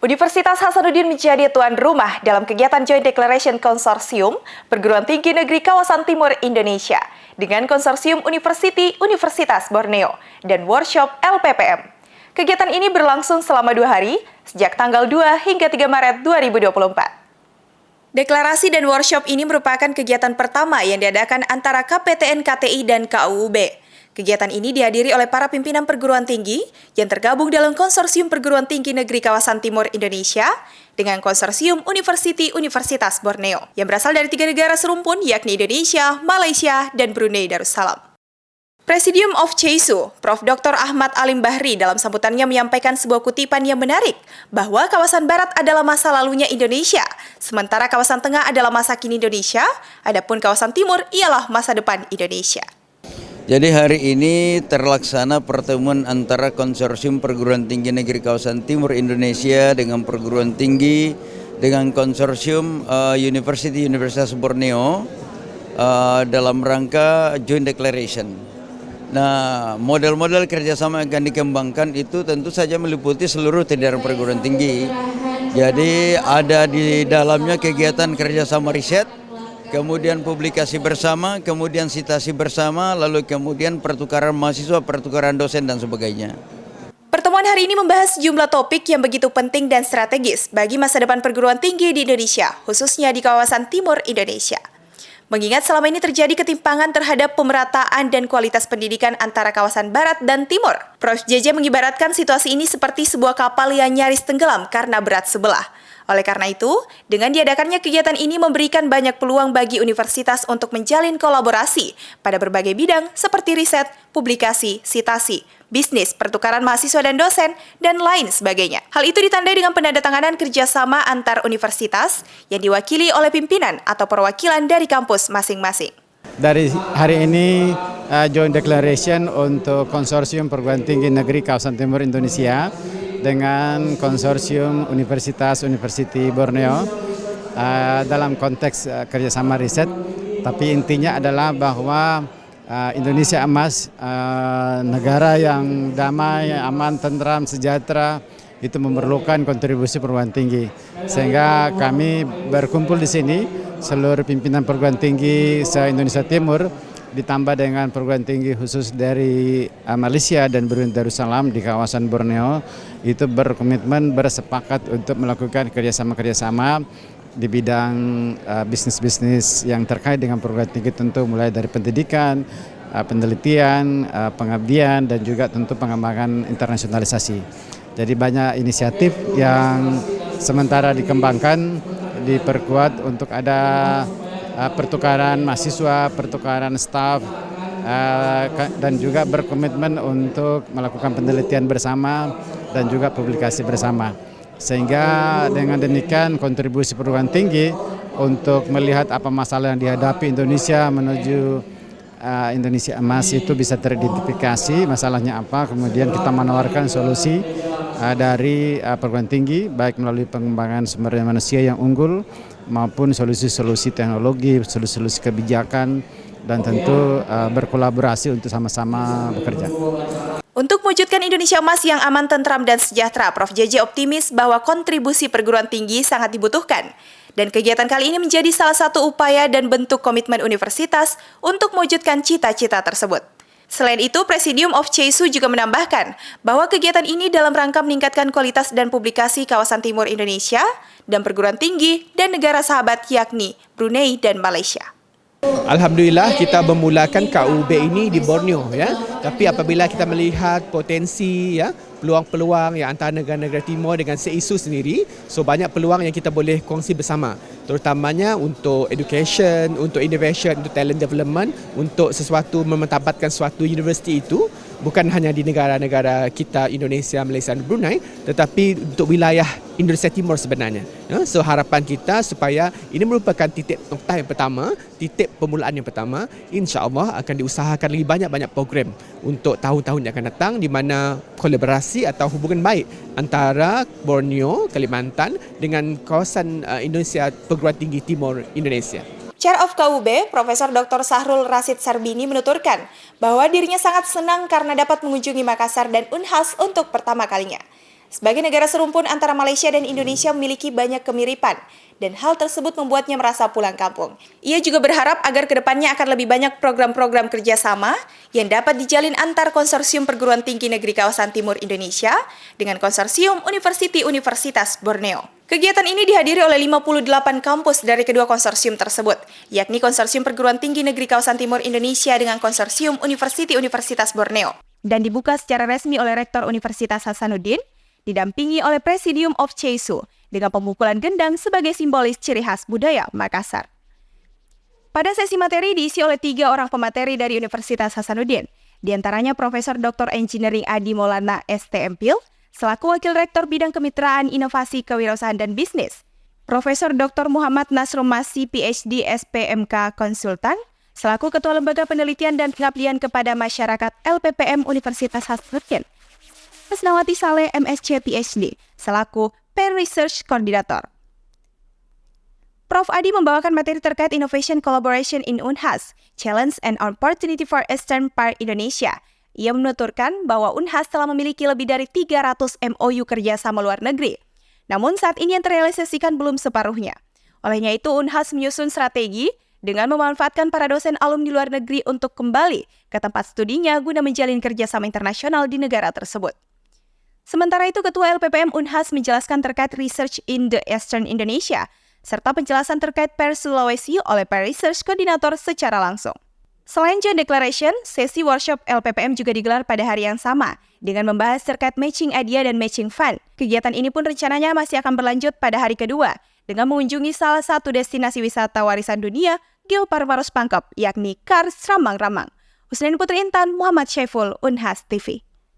Universitas Hasanuddin menjadi tuan rumah dalam kegiatan Joint Declaration Konsorsium Perguruan Tinggi Negeri Kawasan Timur Indonesia dengan Konsorsium Universitas Borneo dan Workshop LPPM. Kegiatan ini berlangsung selama 2 hari, sejak tanggal 2 hingga 3 Maret 2024. Deklarasi dan workshop ini merupakan kegiatan pertama yang diadakan antara KPTN KTI dan KUUB. Kegiatan ini dihadiri oleh para pimpinan perguruan tinggi yang tergabung dalam Konsorsium Perguruan Tinggi Negeri Kawasan Timur Indonesia dengan Konsorsium Universitas Borneo yang berasal dari 3 negara serumpun yakni Indonesia, Malaysia, dan Brunei Darussalam. Presidium of CESU, Prof. Dr. Ahmad Alim Bahri dalam sambutannya menyampaikan sebuah kutipan yang menarik bahwa kawasan barat adalah masa lalunya Indonesia, sementara kawasan tengah adalah masa kini Indonesia, adapun kawasan timur ialah masa depan Indonesia. Jadi hari ini terlaksana pertemuan antara Konsorsium Perguruan Tinggi Negeri Kawasan Timur Indonesia dengan perguruan tinggi dengan Konsorsium Universitas Borneo dalam rangka Joint Declaration. Nah, model-model kerjasama yang akan dikembangkan itu tentu saja meliputi seluruh jajaran perguruan tinggi. Jadi ada di dalamnya kegiatan kerjasama riset, kemudian publikasi bersama, kemudian sitasi bersama, lalu kemudian pertukaran mahasiswa, pertukaran dosen, dan sebagainya. Pertemuan hari ini membahas sejumlah topik yang begitu penting dan strategis bagi masa depan perguruan tinggi di Indonesia, khususnya di kawasan timur Indonesia. Mengingat selama ini terjadi ketimpangan terhadap pemerataan dan kualitas pendidikan antara kawasan barat dan timur, Prof. JJ mengibaratkan situasi ini seperti sebuah kapal yang nyaris tenggelam karena berat sebelah. Oleh karena itu, dengan diadakannya kegiatan ini memberikan banyak peluang bagi universitas untuk menjalin kolaborasi pada berbagai bidang seperti riset, publikasi, sitasi, bisnis, pertukaran mahasiswa dan dosen, dan lain sebagainya. Hal itu ditandai dengan penandatanganan kerjasama antar universitas yang diwakili oleh pimpinan atau perwakilan dari kampus masing-masing. Dari hari ini, Joint Declaration untuk Konsorsium Perguruan Tinggi Negeri Kawasan Timur Indonesia dengan Konsorsium Universitas Borneo dalam konteks kerjasama riset, tapi intinya adalah bahwa Indonesia emas, negara yang damai, aman, tentram, sejahtera, itu memerlukan kontribusi perguruan tinggi. Sehingga kami berkumpul di sini, seluruh pimpinan perguruan tinggi se-Indonesia Timur, ditambah dengan perguruan tinggi khusus dari Malaysia dan Brunei Darussalam di kawasan Borneo, itu berkomitmen, bersepakat untuk melakukan kerjasama-kerjasama di bidang bisnis-bisnis yang terkait dengan perguruan tinggi, tentu mulai dari pendidikan, penelitian, pengabdian, dan juga tentu pengembangan internasionalisasi. Jadi banyak inisiatif yang sementara dikembangkan, diperkuat untuk ada pertukaran mahasiswa, pertukaran staf, dan juga berkomitmen untuk melakukan penelitian bersama dan juga publikasi bersama. Sehingga dengan demikian kontribusi perguruan tinggi untuk melihat apa masalah yang dihadapi Indonesia menuju Indonesia emas itu bisa teridentifikasi masalahnya apa, kemudian kita menawarkan solusi dari perguruan tinggi, baik melalui pengembangan sumber daya manusia yang unggul maupun solusi-solusi teknologi, solusi-solusi kebijakan, dan tentu berkolaborasi untuk sama-sama bekerja. Untuk mewujudkan Indonesia emas yang aman, tentram, dan sejahtera, Prof. JJ optimis bahwa kontribusi perguruan tinggi sangat dibutuhkan. Dan kegiatan kali ini menjadi salah satu upaya dan bentuk komitmen universitas untuk mewujudkan cita-cita tersebut. Selain itu, Presidium of CESU juga menambahkan bahwa kegiatan ini dalam rangka meningkatkan kualitas dan publikasi kawasan timur Indonesia dan perguruan tinggi dan negara sahabat yakni Brunei dan Malaysia. Alhamdulillah kita memulakan KUB ini di Borneo, ya. Tapi apabila kita melihat potensi, ya, peluang-peluang yang antara negara-negara timur dengan CESU sendiri, so banyak peluang yang kita boleh kongsi bersama, terutamanya untuk education, untuk innovation, untuk talent development, untuk sesuatu memanfaatkan suatu universiti itu bukan hanya di negara-negara kita Indonesia, Malaysia dan Brunei, tetapi untuk wilayah Indonesia Timur sebenarnya. So harapan kita supaya ini merupakan titik noktah yang pertama, titik permulaan yang pertama. InsyaAllah akan diusahakan lagi banyak-banyak program untuk tahun-tahun yang akan datang di mana kolaborasi atau hubungan baik antara Borneo, Kalimantan dengan kawasan Indonesia Perguruan Tinggi Timur Indonesia. Chair of KUB, Profesor Dr. Sahrul Rasyid Sarbini menuturkan bahwa dirinya sangat senang karena dapat mengunjungi Makassar dan Unhas untuk pertama kalinya. Sebagai negara serumpun antara Malaysia dan Indonesia memiliki banyak kemiripan, dan hal tersebut membuatnya merasa pulang kampung. Ia juga berharap agar kedepannya akan lebih banyak program-program kerjasama yang dapat dijalin antar konsorsium perguruan tinggi negeri kawasan timur Indonesia dengan konsorsium Universitas Borneo. Kegiatan ini dihadiri oleh 58 kampus dari kedua konsorsium tersebut, yakni Konsorsium Perguruan Tinggi Negeri Kawasan Timur Indonesia dengan Konsorsium Universitas Borneo, dan dibuka secara resmi oleh Rektor Universitas Hasanuddin, didampingi oleh Presidium of CESU dengan pemukulan gendang sebagai simbolis ciri khas budaya Makassar. Pada sesi materi diisi oleh 3 orang pemateri dari Universitas Hasanuddin, diantaranya Profesor Dr. Engineering Adi Maulana STMPil, selaku Wakil Rektor Bidang Kemitraan Inovasi Kewirausahaan dan Bisnis, Profesor Dr. Muhammad Nasrum Masih PhD SPMK Konsultan, selaku Ketua Lembaga Penelitian dan Pengabdian kepada Masyarakat LPPM Universitas Hasanuddin, Pesnawati Saleh MSc PhD, selaku Peer Research Coordinator. Prof. Adi membawakan materi terkait Innovation Collaboration in Unhas, Challenge and Opportunity for Eastern Part Indonesia. Ia menuturkan bahwa Unhas telah memiliki lebih dari 300 MOU kerjasama luar negeri. Namun saat ini yang terrealisasikan belum separuhnya. Olehnya itu, Unhas menyusun strategi dengan memanfaatkan para dosen alumni luar negeri untuk kembali ke tempat studinya guna menjalin kerjasama internasional di negara tersebut. Sementara itu, Ketua LPPM Unhas menjelaskan terkait Research in the Eastern Indonesia, serta penjelasan terkait Per Sulawesi oleh Per Research Koordinator secara langsung. Selain Joint Declaration, sesi workshop LPPM juga digelar pada hari yang sama, dengan membahas terkait Matching Idea dan Matching Fund. Kegiatan ini pun rencananya masih akan berlanjut pada hari kedua, dengan mengunjungi salah satu destinasi wisata warisan dunia, Geopark Pangkep, yakni Kars Ramang-Ramang. Husnain Putri Intan, Muhammad Syaiful, Unhas TV.